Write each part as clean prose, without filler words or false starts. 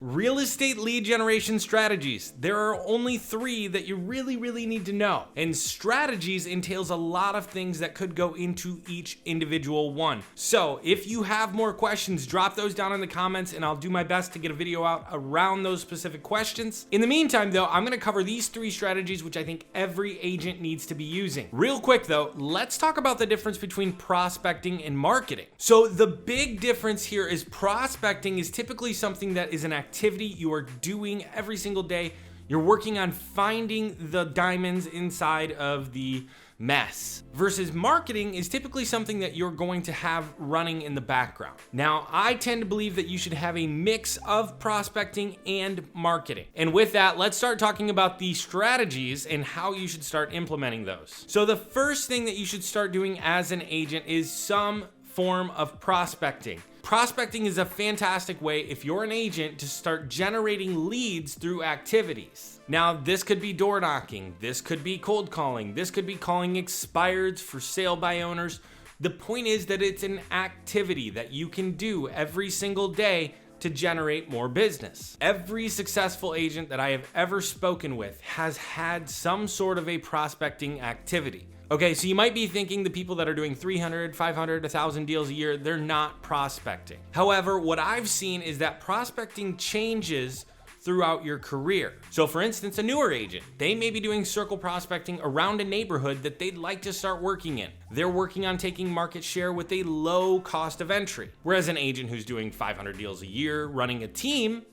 Real estate lead generation strategies. There are only 3 that you really need to know. And strategies entails a lot of things that could go into each individual one. So if you have more questions, drop those down in the comments and I'll do my best to get a video out around those specific questions. In the meantime though, I'm gonna cover these 3 strategies which I think every agent needs to be using. Real quick though, let's talk about the difference between prospecting and marketing. So the big difference here is prospecting is typically something that is an activity you are doing every single day. You're working on finding the diamonds inside of the mess. Versus marketing is typically something that you're going to have running in the background. Now, I tend to believe that you should have a mix of prospecting and marketing. And with that, let's start talking about the strategies and how you should start implementing those. So the first thing that you should start doing as an agent is some form of prospecting. Prospecting is a fantastic way, if you're an agent, to start generating leads through activities. Now, this could be door knocking, this could be cold calling, this could be calling expireds for sale by owners. The point is that it's an activity that you can do every single day to generate more business. Every successful agent that I have ever spoken with has had some sort of a prospecting activity. Okay, so you might be thinking the people that are doing 300, 500, 1,000 deals a year, they're not prospecting. However, what I've seen is that prospecting changes throughout your career. So for instance, a newer agent, they may be doing circle prospecting around a neighborhood that they'd like to start working in. They're working on taking market share with a low cost of entry. Whereas an agent who's doing 500 deals a year, running a team,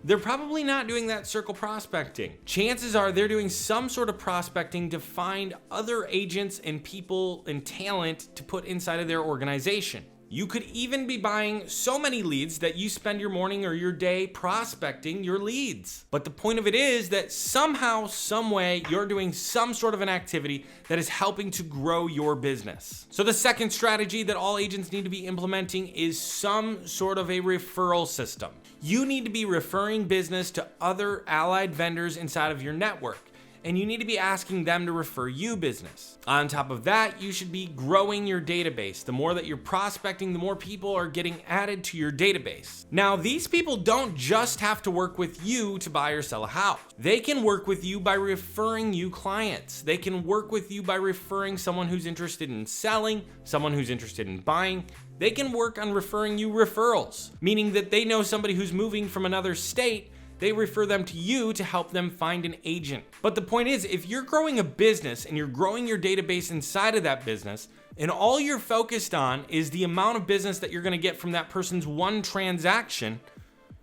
they're probably not doing that circle prospecting. Chances are they're doing some sort of prospecting to find other agents and people and talent to put inside of their organization. You could even be buying so many leads that you spend your morning or your day prospecting your leads. But the point of it is that somehow, some way, you're doing some sort of an activity that is helping to grow your business. So the second strategy that all agents need to be implementing is some sort of a referral system. You need to be referring business to other allied vendors inside of your network, and you need to be asking them to refer you business. On top of that, you should be growing your database. The more that you're prospecting, the more people are getting added to your database. Now, these people don't just have to work with you to buy or sell a house. They can work with you by referring you clients. They can work with you by referring someone who's interested in selling, someone who's interested in buying. They can work on referring you referrals, meaning that they know somebody who's moving from another state. They refer them to you to help them find an agent. But the point is, if you're growing a business and you're growing your database inside of that business, and all you're focused on is the amount of business that you're gonna get from that person's one transaction,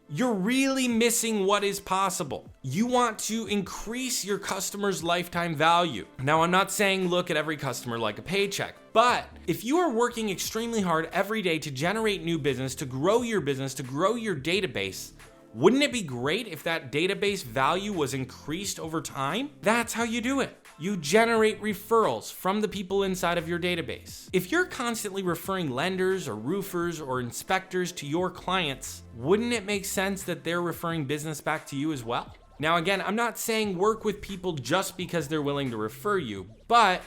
you're really missing what is possible. You want to increase your customer's lifetime value. Now, I'm not saying look at every customer like a paycheck, but if you are working extremely hard every day to generate new business, to grow your database, wouldn't it be great if that database value was increased over time? That's how you do it. You generate referrals from the people inside of your database. If you're constantly referring lenders or roofers or inspectors to your clients, wouldn't it make sense that they're referring business back to you as well? Now, again, I'm not saying work with people just because they're willing to refer you, but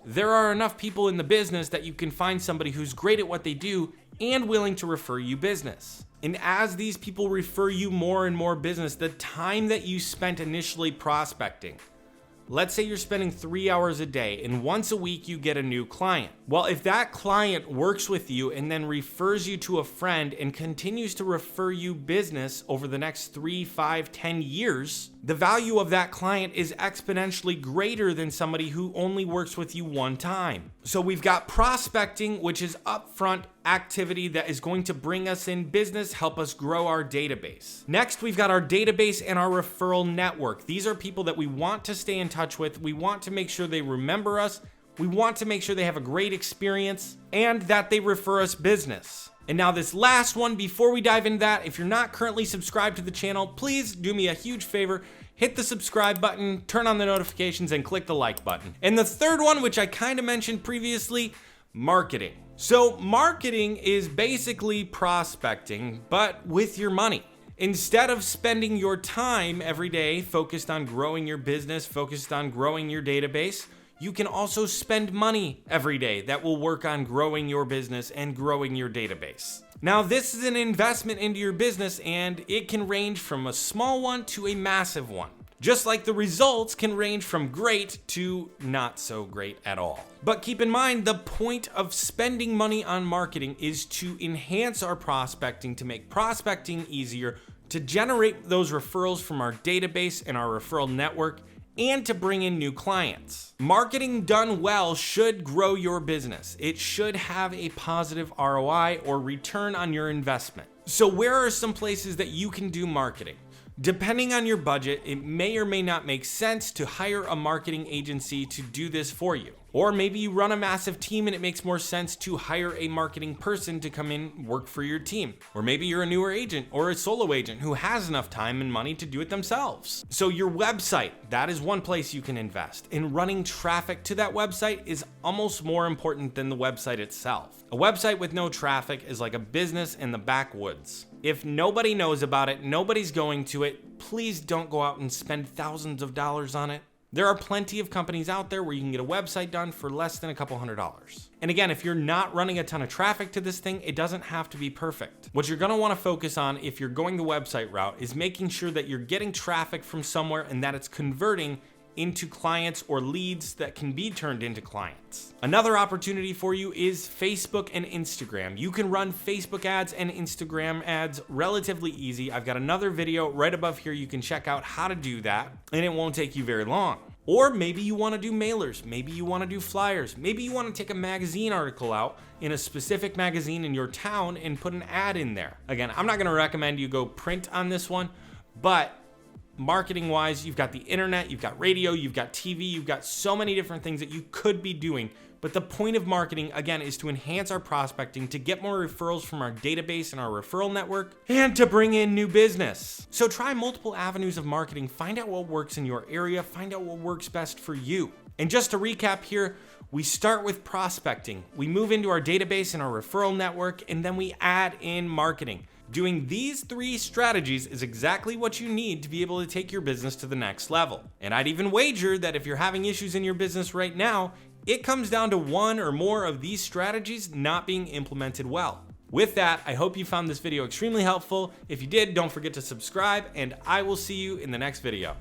there are enough people in the business that you can find somebody who's great at what they do and willing to refer you business. And as these people refer you more and more business, the time that you spent initially prospecting, let's say you're spending 3 hours a day and once a week you get a new client. Well, if that client works with you and then refers you to a friend and continues to refer you business over the next 3, 5, 10 years, the value of that client is exponentially greater than somebody who only works with you one time. So we've got prospecting, which is upfront activity that is going to bring us in business, help us grow our database. Next, we've got our database and our referral network. These are people that we want to stay in touch with. We want to make sure they remember us. We want to make sure they have a great experience and that they refer us business. And now this last one, before we dive into that, if you're not currently subscribed to the channel, please do me a huge favor. Hit the subscribe button, turn on the notifications, and click the like button. And the third one, which I kind of mentioned previously, marketing. So marketing is basically prospecting, but with your money. Instead of spending your time every day focused on growing your business, focused on growing your database, you can also spend money every day that will work on growing your business and growing your database. Now, this is an investment into your business, and it can range from a small one to a massive one. Just like the results can range from great to not so great at all. But keep in mind, the point of spending money on marketing is to enhance our prospecting, to make prospecting easier, to generate those referrals from our database and our referral network, and to bring in new clients. Marketing done well should grow your business. It should have a positive ROI or return on your investment. So where are some places that you can do marketing? Depending on your budget, it may or may not make sense to hire a marketing agency to do this for you. Or maybe you run a massive team and it makes more sense to hire a marketing person to come in, work for your team. Or maybe you're a newer agent or a solo agent who has enough time and money to do it themselves. So your website, that is one place you can invest. And running traffic to that website is almost more important than the website itself. A website with no traffic is like a business in the backwoods. If nobody knows about it, nobody's going to it, please don't go out and spend thousands of dollars on it. There are plenty of companies out there where you can get a website done for less than a couple $100s. And again, if you're not running a ton of traffic to this thing, it doesn't have to be perfect. What you're gonna wanna focus on if you're going the website route is making sure that you're getting traffic from somewhere and that it's converting into clients or leads that can be turned into clients. Another opportunity for you is Facebook and Instagram. You can run Facebook ads and Instagram ads relatively easy. I've got another video right above here you can check out how to do that, and it won't take you very long. Or maybe you want to do mailers, maybe you want to do flyers, maybe you want to take a magazine article out in a specific magazine in your town and put an ad in there. Again, I'm not going to recommend you go print on this one, but marketing wise, you've got the internet, you've got radio, you've got TV, you've got so many different things that you could be doing. But the point of marketing, again, is to enhance our prospecting, to get more referrals from our database and our referral network, and to bring in new business. So try multiple avenues of marketing, find out what works in your area, find out what works best for you. And just to recap here, we start with prospecting, we move into our database and our referral network, and then we add in marketing. Doing these 3 strategies is exactly what you need to be able to take your business to the next level. And I'd even wager that if you're having issues in your business right now, it comes down to one or more of these strategies not being implemented well. With that, I hope you found this video extremely helpful. If you did, don't forget to subscribe, and I will see you in the next video.